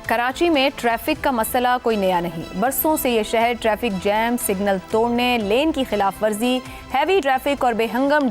कराची में ट्रैफिक का मसला कोई नया नहीं। बरसों से ये शहर ट्रैफिक जैम, सिग्नल तोड़ने, लेन की खिलाफ वर्जी, हैवी ट्रैफिक और बेहंगम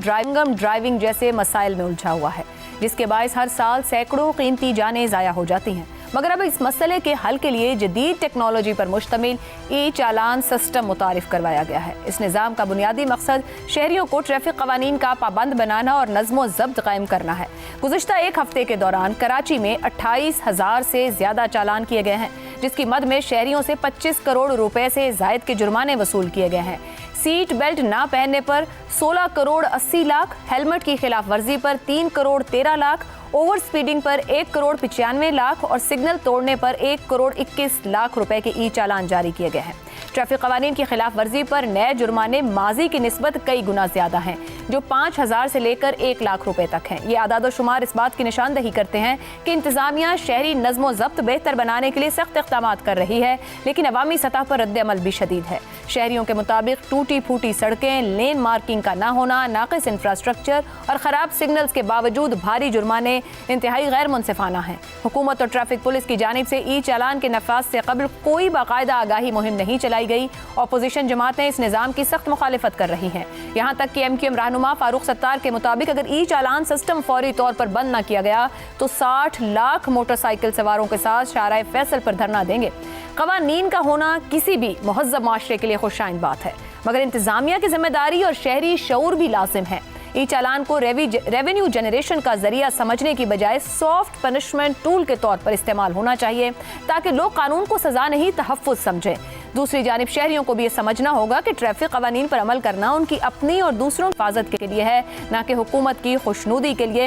ड्राइविंग जैसे मसाइल में उलझा हुआ है, जिसके बायस हर साल सैकड़ों कीमती जानें ज़ाया हो जाती हैं। मगर अब इस मसले के हल के लिए जदीद टेक्नोलॉजी पर मुश्तमिल ई चालान सिस्टम मुतारिफ करवाया गया है। इस निज़ाम का बुनियादी मकसद शहरियों को ट्रैफिक कवानीन का पाबंद बनाना और नज़्म व ज़ब्त कायम करना है। गुज़िश्ता एक हफ्ते के दौरान कराची में 28,000 से ज़्यादा चालान किए गए हैं, जिसकी मद में शहरियों से 25 करोड़ रुपए से ज़ायद के जुर्माने वसूल किए गए हैं। सीट बेल्ट ना पहनने पर 16 करोड़ 80 लाख, हेलमेट की खिलाफ वर्जी पर 3 करोड़ 13 लाख, ओवर स्पीडिंग पर 1 करोड़ 95 लाख और सिग्नल तोड़ने पर 1 करोड़ 21 लाख रुपए के ई चालान जारी किए गए हैं। ट्रैफिक कवानीन की खिलाफ वर्जी पर नए जुर्माने माजी की निस्बत कई गुना ज्यादा हैं, जो 5,000 से लेकर 1 लाख रुपए तक हैं। ये आदाद शुमार इस बात की निशानदही करते हैं कि इंतजामिया शहरी नज़्म ज़ब्त बेहतर बनाने के लिए सख्त इक़दाम कर रही है, लेकिन अवामी सतह पर रद्द-ए-अमल भी शदीद है। शहरियों के मुताबिक टूटी फूटी सड़कें, लेन मार्किंग का ना होना, नाक़िस इंफ्रास्ट्रक्चर और ख़राब सिग्नल्स के बावजूद भारी जुर्माने इंतहाई गैर मुनसिफाना हैं। हुकूमत और ट्रैफिक पुलिस की जानिब से ई चालान के नफाज से कबल कोई बाकायदा आगाही मुहिम नहीं चलाई गई। अपोजिशन जमातें इस निज़ाम की सख्त मुखालिफत कर रही हैं। यहाँ तक कि MQM रहनुमा फारूक सत्तार के मुताबिक अगर ई चालान सिस्टम फौरी तौर पर बंद न किया गया तो 60 लाख मोटरसाइकिल सवारों के साथ शाहराए फैसल पर धरना देंगे। कवानीन का होना किसी भी मुहज़्ज़ब माशरे के लिए खुशाइन बात है, मगर इंतजामिया की जिम्मेदारी और शहरी शऊर भी लाजिम है। ई चालान को रेवेन्यू जनरेशन का जरिया समझने की बजाय सॉफ्ट पनिशमेंट टूल के तौर पर इस्तेमाल होना चाहिए, ताकि लोग कानून को सजा नहीं तहफ़्फ़ुज़ समझें। दूसरी जानिब शहरियों को भी ये समझना होगा कि ट्रैफिक कवानीन पर अमल करना उनकी अपनी और दूसरों की हिफाजत के लिए है, न कि हुकूमत की खुशनुदी के लिए।